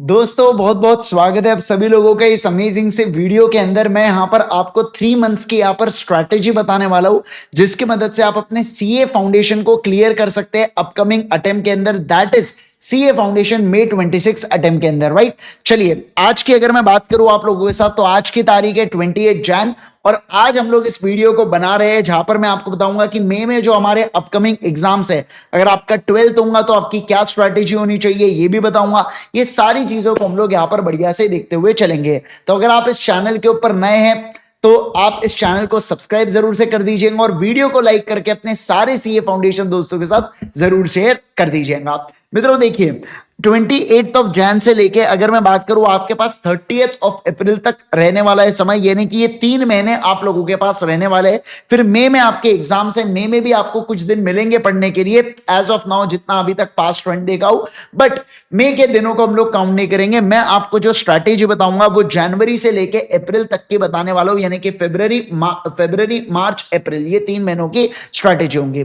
दोस्तों बहुत बहुत स्वागत है आप सभी लोगों का इस अमेजिंग से वीडियो के अंदर। मैं यहाँ पर आपको 3 मंथ्स की यहाँ पर स्ट्रैटेजी बताने वाला हूँ जिसकी मदद से आप अपने सीए फाउंडेशन को क्लियर कर सकते हैं अपकमिंग अटेम्प्ट के अंदर, that is CA foundation May 26 attempt के अंदर, राइट। चलिए आज की अगर मैं बात करूं आप लोगों के साथ तो आज की तारीख है 28 जैन और आज हम लोग इस वीडियो को बना रहे हैं जहां पर मैं आपको बताऊंगा कि मई में जो हमारे अपकमिंग एग्जाम्स है, अगर आपका 12th होगा तो आपकी क्या स्ट्रैटेजी होनी चाहिए ये भी बताऊंगा। ये सारी चीजों को हम लोग यहां पर बढ़िया से देखते हुए चलेंगे। तो अगर आप इस चैनल के ऊपर नए हैं तो आप इस चैनल को सब्सक्राइब जरूर से कर दीजिएगा और वीडियो को लाइक करके अपने सारे सीए फाउंडेशन दोस्तों के साथ जरूर शेयर कर दीजिएगा। मित्रों देखिए 28 ऑफ जैन से लेके अगर मैं बात करूं आपके पास 30th ऑफ अप्रैल तक रहने वाला है समय, यानी कि ये 3 महीने आप लोगों के पास रहने वाले हैं। फिर मई में आपके एग्जाम्स है, मई में भी आपको कुछ दिन मिलेंगे पढ़ने के लिए। एज ऑफ नाउ जितना अभी तक पास्ट 1 डे का हो, बट मई के दिनों को हम लोग काउंट नहीं करेंगे। मैं आपको जो स्ट्रैटेजी बताऊंगा वो जनवरी से लेके अप्रैल तक की बताने वाला हूं, यानी कि फरवरी मार्च अप्रैल, ये 3 महीनों की स्ट्रैटेजी होंगी।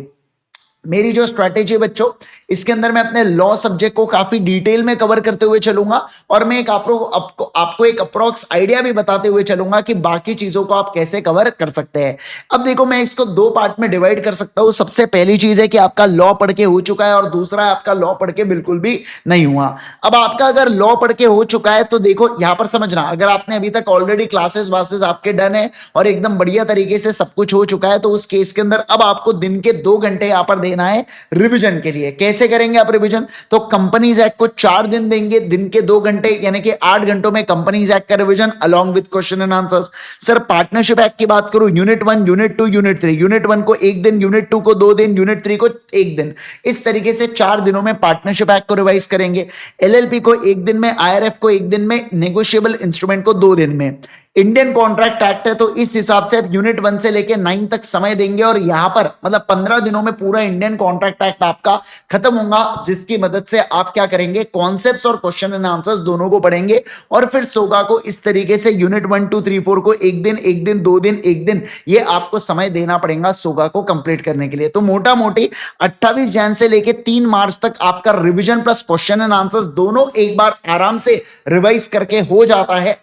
मेरी जो स्ट्रैटेजी है बच्चों, इसके अंदर मैं अपने लॉ सब्जेक्ट को काफी डिटेल में कवर करते हुए चलूंगा और मैं एक आपको एक अप्रोक्स आइडिया भी बताते हुए चलूंगा कि बाकी चीजों को आप कैसे कवर कर सकते हैं। अब देखो मैं इसको 2 पार्ट में डिवाइड कर सकता हूं। सबसे पहली चीज है कि आपका लॉ पढ़ के हो चुका है और दूसरा है आपका लॉ पढ़ के बिल्कुल भी नहीं हुआ। अब आपका अगर लॉ पढ़ के हो चुका है तो देखो यहां पर समझना, अगर आपने अभी तक ऑलरेडी क्लासेस वासेस आपके डन है और एकदम बढ़िया तरीके से सब कुछ हो चुका है तो उस केस के अंदर अब आपको दिन के 2 घंटे यहां पर देना है रिवीजन के लिए। कैसे करेंगे आप रिवीजन? तो कंपनीज एक्ट को 4 दिन देंगे, दिन के 2 घंटे, यानी कि 8 घंटों में कंपनीज एक्ट का revision along with question and answers. Sir partnership act की बात करूं, यूनिट 1, यूनिट 2, यूनिट 3, यूनिट 1 को 1 दिन, यूनिट 2 को 2 दिन, यूनिट 3 को 1 दिन, इस तरीके से 4 दिनों में पार्टनरशिप एक्ट को रिवाइज करेंगे। एलएलपी को 1 दिन में, आईआरएफ को 1 दिन में, नेगोशिएबल इंस्ट्रूमेंट को 2 दिन में। इंडियन कॉन्ट्रैक्ट एक्ट है तो इस हिसाब से आप यूनिट 1 से लेके 9 तक समय देंगे और यहां पर मतलब 15 दिनों में पूरा इंडियन कॉन्ट्रैक्ट एक्ट आपका खत्म होगा, जिसकी मदद से आप क्या करेंगे, कॉन्सेप्ट्स और क्वेश्चन एंड आंसर्स दोनों को पढ़ेंगे और फिर सोगा को इस तरीके से यूनिट 1 2 3 4 को 1 दिन 1 दिन 2 दिन 1 दिन, ये आपको समय देना पड़ेगा सोगा को कंप्लीट करने के लिए। तो मोटा मोटी 28 जैन से लेके 3 मार्च तक आपका revision plus question and answers दोनों एक बार आराम से रिवाइज करके हो जाता है।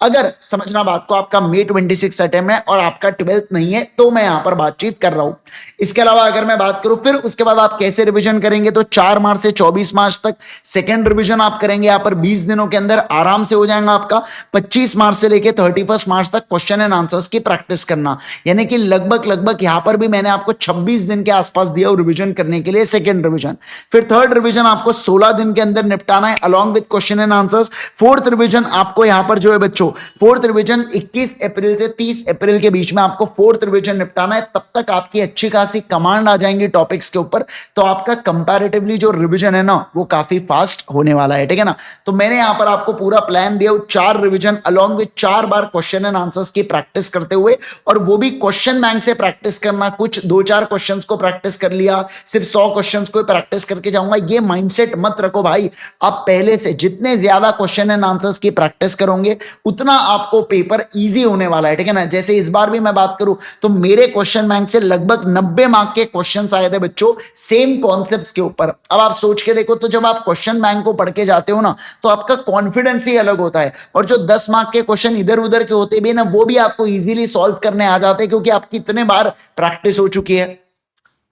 अगर समझना बात को, आपका May 26 अटेम्प्ट है और आपका 12th नहीं है तो मैं यहां पर बातचीत कर रहा हूं। इसके अलावा अगर मैं बात करूं फिर उसके बाद आप कैसे रिवीजन करेंगे, तो 4 मार्च से 24 मार्च तक सेकेंड रिवीजन आप करेंगे। यहां पर 20 दिनों के अंदर आराम से हो जाएगा आपका। 25 मार्च से लेकर 31 मार्च तक क्वेश्चन एंड आंसर्स की प्रैक्टिस करना, यानी कि लगभग यहां पर भी मैंने आपको 26 दिन के आसपास दिया रिवीजन करने के लिए सेकेंड रिवीजन। फिर थर्ड रिवीजन आपको 16 दिन के अंदर निपटाना है along with question and answers. Fourth revision आपको यहां पर जो है बच्चों, फोर्थ रिवीजन 21 अप्रैल से 30 अप्रैल के बीच में आपको फोर्थ रिवीजन निपटाना है। तब तक आपकी अच्छी खासी कमांड आ जाएंगी टॉपिक्स के ऊपर, तो आपका कंपैरेटिवली जो रिवीजन है ना वो काफी फास्ट होने वाला है, ठीक है ना। तो मैंने यहां पर आपको पूरा प्लान दिया, 4 revision along with 4 bar question and answers की प्रैक्टिस करते हुए, और वो भी क्वेश्चन बैंक से प्रैक्टिस करना। कुछ 2-4 क्वेश्चंस को प्रैक्टिस कर लिया, सिर्फ 100 क्वेश्चंस को प्रैक्टिस करके जाऊंगा, ये माइंडसेट मत रखो भाई। आप पहले से जितने ज्यादा क्वेश्चन एंड आंसर्स की प्रैक्टिस करोगे उतना आपको पेपर इजी होने वाला है, ठीक है ना। जैसे इस बार भी मैं बात करूं तो मेरे क्वेश्चन बैंक से लगभग 90 मार्क के क्वेश्चंस आए थे बच्चों, सेम कॉन्सेप्ट्स के ऊपर। अब आप सोच के देखो, तो जब आप क्वेश्चन बैंक को पढ़ के जाते हो ना तो आपका कॉन्फिडेंस ही अलग होता है, और जो 10 मार्क के क्वेश्चन इधर उधर के होते भी ना वो भी आपको इजीली सॉल्व करने आ जाते हैं, क्योंकि आपकी इतने बार प्रैक्टिस हो चुकी है।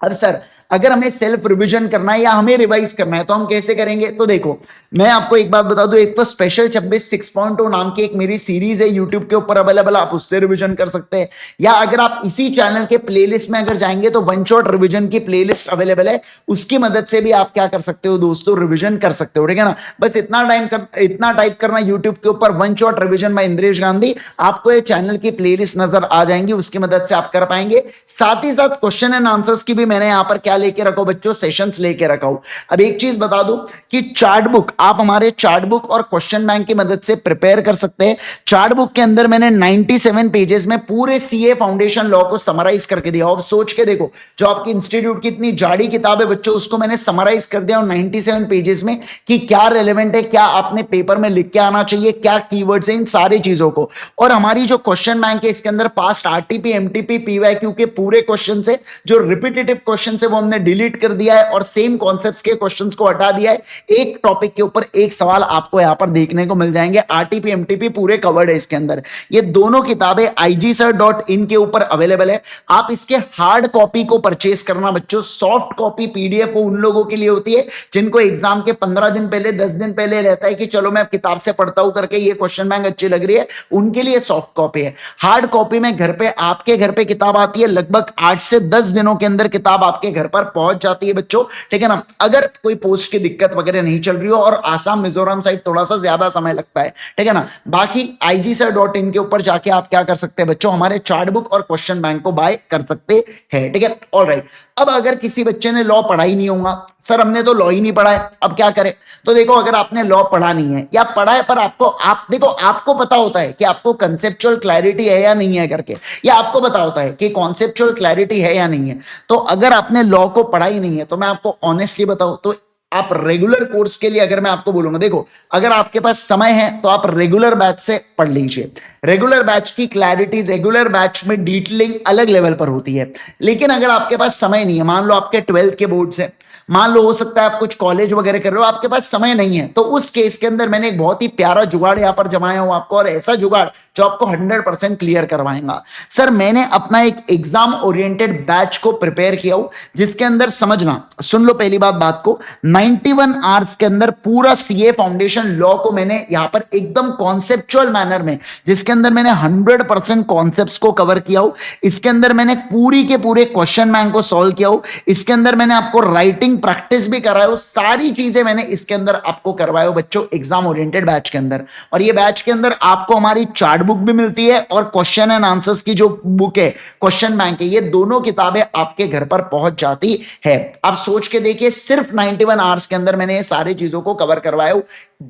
अब सर अगर हमें सेल्फ रिवीजन करना है या हमें रिवाइज करना है तो हम कैसे करेंगे? तो देखो मैं आपको एक बात बता दूं, एक तो स्पेशल 26 6.0 नाम की एक मेरी सीरीज है यूट्यूब के ऊपर अवेलेबल, आप उससे रिवीजन कर सकते हैं। या अगर आप इसी चैनल के प्लेलिस्ट में अगर जाएंगे तो वन शॉट रिवीजन की प्लेलिस्ट अवेलेबल है, उसकी मदद से भी आप क्या कर सकते हो दोस्तों, रिवीजन कर सकते हो, ठीक है ना। बस इतना टाइप करना यूट्यूब के ऊपर, one shot revision by Indresh Gandhi, आपको ये चैनल की प्लेलिस्ट नजर आ जाएंगी, उसकी मदद से आप कर पाएंगे। साथ ही साथ क्वेश्चन एंड आंसर्स की भी मैंने यहां पर क्या लेके रखो बच्चों, सेशंस लेके रखा हूं। अब एक चीज बता दूं कि चार्ट बुक आप हमारे चार्ट बुक और क्वेश्चन बैंक की मदद से प्रिपेयर कर सकते हैं। चार्ट बुक के अंदर मैंने 97 पेजेस में पूरे सीए फाउंडेशन लॉ को समराइज करके दिया। अब सोच के देखो, जो आपकी इंस्टीट्यूट की इतनी जाड़ी किताब है बच्चों, उसको मैंने समराइज कर दिया 97 पेजेस में कि क्या रेलेवेंट है, क्या आपने पेपर में लिख के आना चाहिए, क्या कीवर्ड्स है, इन सारी चीजों को। और हमारी जो क्वेश्चन बैंक है इसके अंदर पास्ट आरटीपी एमटीपी पीवाईक्यू के पूरे क्वेश्चन है, जो रिपीटेटिव क्वेश्चन है वो हमने डिलीट कर दिया है और सेम कॉन्सेप्ट्स के क्वेश्चंस को हटा दिया है। एक टॉपिक के ऊपर एक सवाल आपको यहां पर देखने को मिल जाएंगे। आरटीपी एमटीपी पूरे कवर्ड है इसके अंदर। ये दोनों किताबें igsir.in के ऊपर अवेलेबल है। आप इसके हार्ड कॉपी को परचेस करना बच्चों, सॉफ्ट कॉपी पीडीएफ वो उन लोगों के लिए होती है जिनको एग्जाम के 15 दिन पहले 10 दिन पहले रहता है कि चलो मैं किताब से पढ़ता हूं करके, ये क्वेश्चन बैंक अच्छी लग रही है, उनके लिए सॉफ्ट कॉपी है। हार्ड कॉपी में घर पे आपके घर पे किताब आती है, लगभग 8 से 10 दिनों के अंदर किताब आपके घर पर पहुंच जाती है बच्चों, ठीक है ना। अगर कोई पोस्ट की दिक्कत वगैरह नहीं चल रही हो, और आसाम मिजोरम साइड थोड़ा सा ज्यादा समय लगता है, ठीक है ना। बाकी igsir.in के ऊपर जाके आप क्या कर सकते हैं बच्चों, हमारे चार्ट बुक और क्वेश्चन बैंक को बाय कर सकते हैं, ठीक है। ऑलराइट, अब अगर किसी बच्चे ने लॉ पढ़ा ही नहीं होगा, सर हमने तो लॉ ही नहीं पढ़ा है, अब क्या करें? तो देखो, अगर आपने लॉ पढ़ा नहीं है या पढ़ा है पर आपको पता होता है कि आपको कंसेप्चुअल क्लैरिटी है या नहीं है करके, या आपको पता होता है कि कॉन्सेप्चुअल क्लैरिटी है या नहीं है, तो अगर आपने लॉ को पढ़ा ही नहीं है, तो मैं आपको ऑनेस्टली बताऊं तो आप रेगुलर कोर्स के लिए अगर मैं आपको बोलूंगा, देखो अगर आपके पास समय है तो आप रेगुलर बैच से पढ़ लीजिए। रेगुलर बैच की क्लैरिटी, रेगुलर बैच में डिटेलिंग अलग लेवल पर होती है। लेकिन अगर आपके पास समय नहीं है, मान लो आपके 12th के बोर्ड से, मान लो हो सकता है आप कुछ कॉलेज वगैरह कर रहे हो, आपके पास समय नहीं है, तो उस केस के अंदर मैंने एक बहुत ही प्यारा जुगाड़ यहां पर जमाया हूं आपको, और ऐसा जुगाड़ जो आपको 100% क्लियर करवाएगा। सर मैंने अपना एक एग्जाम ओरिएंटेड बैच को प्रिपेयर किया हूं, जिसके अंदर समझना, सुन लो पहली बात को, 91 आवर्स के अंदर पूरा सीए फाउंडेशन लॉ को मैंने यहां पर एकदम कॉन्सेप्चुअल मैनर में, जिसके अंदर मैंने 100% कॉन्सेप्ट्स को कवर किया हूं। इसके अंदर मैंने पूरी के पूरे क्वेश्चन बैंक को सॉल्व किया हूं। इसके अंदर मैंने आपको राइटिंग प्रैक्टिस भी कराया हो, सारी चीजें मैंने इसके अंदर आपको करवाया हो बच्चों, एग्जाम ओरिएंटेड बैच के अंदर। और ये बैच के अंदर आपको हमारी चार्ट बुक भी मिलती है और क्वेश्चन एंड आंसर्स की जो बुक है, क्वेश्चन बैंक है, ये दोनों किताबें आपके घर पर पहुंच जाती है। आप सोच के देखिए, सिर्फ 91 आवर्स के अंदर मैंने ये सारी चीजों को कवर करवाया हो।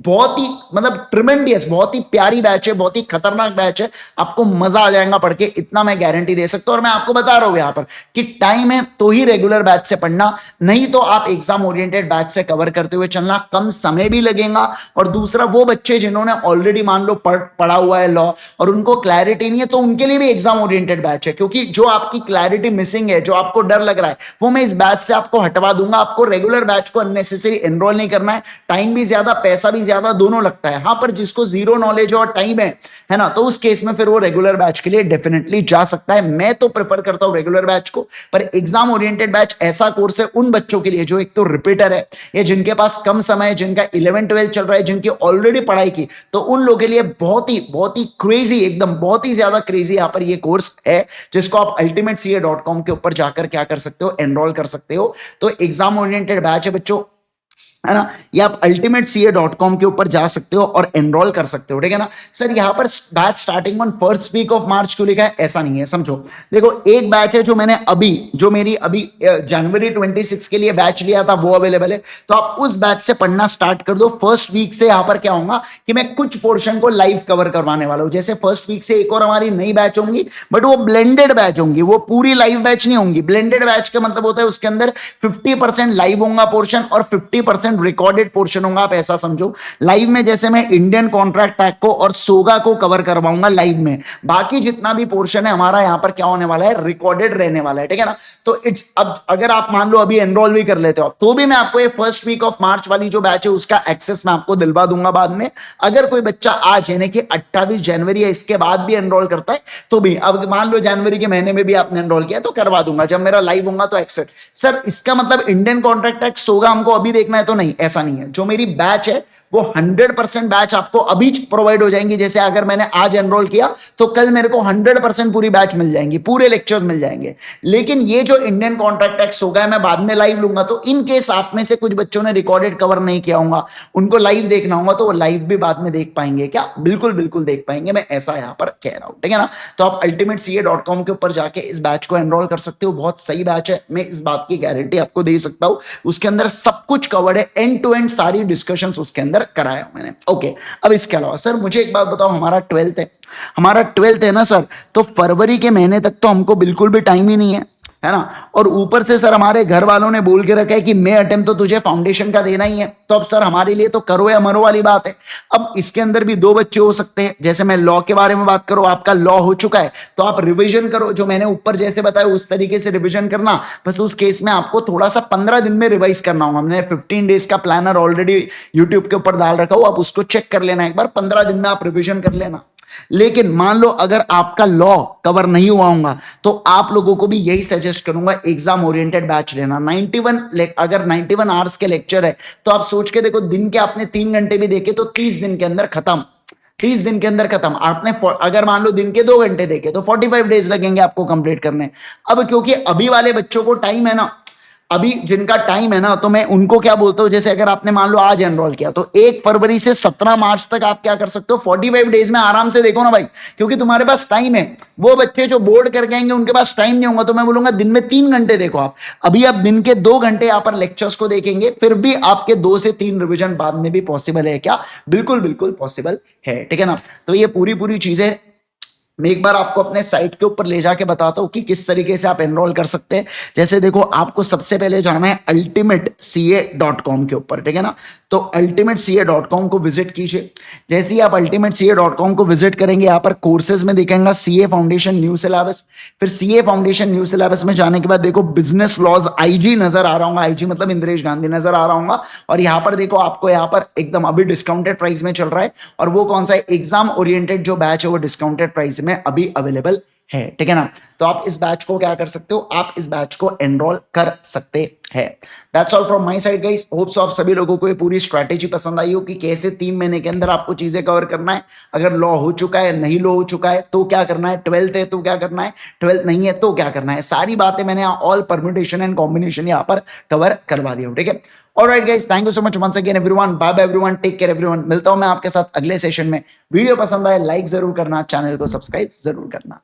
बहुत ही मतलब ट्रिमेंडियस, बहुत ही प्यारी बैच है, बहुत ही खतरनाक बैच है, आपको मजा आ जाएगा पढ़ के, इतना मैं गारंटी दे सकता हूं। और मैं आपको बता रहा हूं यहां पर कि टाइम है तो ही रेगुलर बैच से पढ़ना, नहीं तो आप एग्जाम ओरिएंटेड बैच से कवर करते हुए चलना, कम समय भी लगेगा। और दूसरा, वो बच्चे जिन्होंने ऑलरेडी मान लो पढ़ा हुआ है लॉ और उनको क्लैरिटी नहीं है, तो उनके लिए भी एग्जाम ओरिएंटेड बैच है, क्योंकि जो आपकी क्लैरिटी मिसिंग है, जो आपको डर लग रहा है, वो मैं इस बैच से आपको हटवा दूंगा। आपको रेगुलर बैच को अननेसेसरी एनरोल नहीं करना है, टाइम भी ज्यादा पैसा भी ज्यादा दोनों लगता है। हाँ, पर जिसको जीरो नॉलेज और टाइम है ना, तो उस केस में फिर वो रेगुलर बैच के लिए डेफिनेटली जा सकता है। मैं तो प्रेफर करता हूं रेगुलर बैच को, पर एग्जाम ओरिएंटेड बैच ऐसा कोर्स है उन बच्चों के लिए जो एक तो रिपीटर है, या जिनके पास कम समय है, जिनका 11 12 चल रहा है, जिनकी ऑलरेडी पढ़ाई की, तो उन लोगों के लिए बहुत ही क्रेजी, एकदम बहुत ही ज्यादा क्रेजी यहां पर ये कोर्स है, जिसको आप ultimatecA.com के ऊपर जाकर क्या कर सकते हो, एनरोल कर सकते हो। तो एग्जाम ओरिएंटेड बैच है बच्चों, है ना, ये आप ultimatecA.com के ऊपर जा सकते हो और एनरोल कर सकते हो, ठीक है ना। सर यहाँ पर batch starting on first week of March क्यों लिखा है? ऐसा नहीं है, समझो। देखो, एक बैच है जो मैंने मेरी अभी जनवरी 26 के लिए बैच लिया था, वो अवेलेबल है, तो आप उस बैच से पढ़ना स्टार्ट कर दो। फर्स्ट वीक से यहाँ पर क्या होगा कि मैं कुछ पोर्शन को लाइव कवर करवाने वाला हूँ। जैसे फर्स्ट वीक से एक और हमारी नई बैच होंगी, बट वो ब्लेंडेड बैच होंगी, वो पूरी लाइव बैच नहीं होंगी। ब्लेंडेड बैच का मतलब होता है उसके अंदर 50% लाइव होगा पोर्शन और 50% रिकॉर्डेड पोर्शन होगा। आप ऐसा समझो, लाइव में जैसे मैं इंडियन कॉन्ट्रैक्ट एक्ट को और सोगा को कवर करवाऊंगा लाइव में, बाकी जितना भी पोर्शन है हमारा यहां पर क्या होने वाला है, रिकॉर्डेड रहने वाला है, ठीक है ना। तो इट्स, अब अगर आप मान लो अभी एनरोल भी कर लेते हो, तो भी मैं आपको ये फर्स्ट वीक ऑफ मार्च वाली जो बैच है उसका एक्सेस मैं आपको दिलवा दूंगा बाद में। अगर कोई बच्चा आज यानी कि 28 जनवरी है इसके बाद भी एनरोल करता है, तो भी, अब मान लो जनवरी के महीने में भी आपने एनरोल किया, तो करवा दूंगा जब मेरा लाइव होगा तो एक्सेस। सर इसका मतलब इंडियन कॉन्ट्रैक्ट एक्ट सोगा हमको अभी देखना है, तो नहीं, ऐसा नहीं है। जो मेरी बैच है वो 100% बैच आपको अभी प्रोवाइड हो जाएंगी। जैसे अगर मैंने आज एनरोल किया तो कल मेरे को 100% पूरी बैच मिल जाएंगी, पूरे लेक्चर्स मिल जाएंगे। लेकिन ये जो इंडियन कॉन्ट्रैक्ट एक्ट होगा मैं बाद में लाइव लूंगा, तो इन केस आप में से कुछ बच्चों ने रिकॉर्डेड कवर नहीं किया होगा, उनको लाइव देखना होगा, तो वो लाइव भी बाद में देख पाएंगे क्या? बिल्कुल बिल्कुल देख पाएंगे, मैं ऐसा यहां पर कह रहा हूं, ठीक है ना। तो आप ultimatecA.com के ऊपर जाके इस बैच को एनरोल कर सकते हो। बहुत सही बैच है, मैं इस बात की गारंटी आपको दे सकता हूं। उसके अंदर सब कुछ कवर्ड है, एंड टू एंड सारी डिस्कशन उसके अंदर कराया हूं मैंने। ओके, अब इसके अलावा सर मुझे एक बात बताओ, हमारा 12th है ना सर, तो फरवरी के महीने तक तो हमको बिल्कुल भी टाइम ही नहीं है। है ना। और ऊपर से सर हमारे घर वालों ने बोल के रखा है कि मे अटेम्प्ट तो तुझे फाउंडेशन का देना ही है, तो अब सर हमारे लिए तो करो या मरो वाली बात है। अब इसके अंदर भी दो बच्चे हो सकते हैं, जैसे मैं लॉ के बारे में बात करूं, आपका लॉ हो चुका है तो आप रिवीजन करो, जो मैंने ऊपर जैसे बताया उस तरीके से रिवीजन करना। बस उस केस में आपको थोड़ा सा 15 दिन में रिवाइज करना होगा। हमने 15 डेज का प्लानर ऑलरेडी यूट्यूब के ऊपर डाल रखा हो, आप उसको चेक कर लेना एक बार, 15 दिन में आप रिवीजन कर लेना। लेकिन मान लो अगर आपका लॉ कवर नहीं हुआ होगा तो आप लोगों को भी यही सजेस्ट करूंगा, एग्जाम ओरिएंटेड बैच लेना। 91 अगर 91 आवर्स के लेक्चर है तो आप सोच के देखो, दिन के आपने 3 घंटे भी देखे तो 30 दिन के अंदर खत्म। 30 दिन के अंदर खत्म। आपने अगर मान लो दिन के 2 घंटे देखे तो 45 डेज लगेंगे आपको कंप्लीट करने। अब क्योंकि अभी वाले बच्चों को टाइम है ना, अभी जिनका टाइम है ना, तो मैं उनको क्या बोलता हूं, जैसे अगर आपने मान लो आज एनरोल किया तो 1 फरवरी से 17 मार्च तक आप क्या कर सकते हो, 45 डेज में आराम से देखो ना भाई, क्योंकि तुम्हारे पास टाइम है। वो बच्चे जो बोर्ड करके आएंगे उनके पास टाइम नहीं होगा, तो मैं बोलूंगा दिन में 3 घंटे देखो आप। अभी आप दिन के 2 घंटे यहां पर लेक्चर्स को देखेंगे, फिर भी आपके 2 से 3 रिविजन बाद में भी पॉसिबल है क्या? बिल्कुल बिल्कुल पॉसिबल है, ठीक है ना। तो ये पूरी चीजें मैं एक बार आपको अपने साइट के ऊपर ले जाके बताता हूं कि किस तरीके से आप एनरोल कर सकते हैं। जैसे देखो, आपको सबसे पहले जाना है ultimatecA.com के ऊपर, ठीक है ना। तो ultimatecA.com को विजिट कीजिए। जैसे ही आप ultimatecA.com को विजिट करेंगे, यहाँ पर कोर्सेज में दिखेगा सीए फाउंडेशन न्यू सिलेबस। फिर सीए फाउंडेशन न्यू सिलेबस में जाने के बाद देखो बिजनेस लॉज आईजी नजर आ रहा होगा, आईजी मतलब इंद्रेश गांधी नजर आ रहा होगा। और यहाँ पर देखो, आपको यहाँ पर एकदम अभी डिस्काउंटेड प्राइस में चल रहा है, और वो कौन सा है, एग्जाम ओरिएंटेड जो बैच है वो डिस्काउंटेड प्राइस में अभी अवेलेबल है, ठीक है ना। तो आप इस बैच को क्या कर सकते हो, आप इस बैच को एनरोल कर सकते हैं। That's all from my side guys. Hope so आप सभी लोगों को ये पूरी स्ट्रैटेजी पसंद आई हो कि कैसे 3 महीने के अंदर आपको चीजें कवर करना है। अगर लॉ हो चुका है, नहीं लॉ हो चुका है तो क्या करना है, 12th है तो क्या करना है, 12th नहीं है तो क्या करना है, सारी बातें मैंने ऑल परम्यूटेशन एंड कॉम्बिनेशन यहाँ पर कवर करवा दी हूँ, ठीक है। Alright guys, thank you so much once again everyone. Bye bye everyone, take care everyone. मिलता हूं मैं आपके साथ अगले सेशन में। वीडियो पसंद आए लाइक जरूर करना, चैनल को सब्सक्राइब जरूर करना।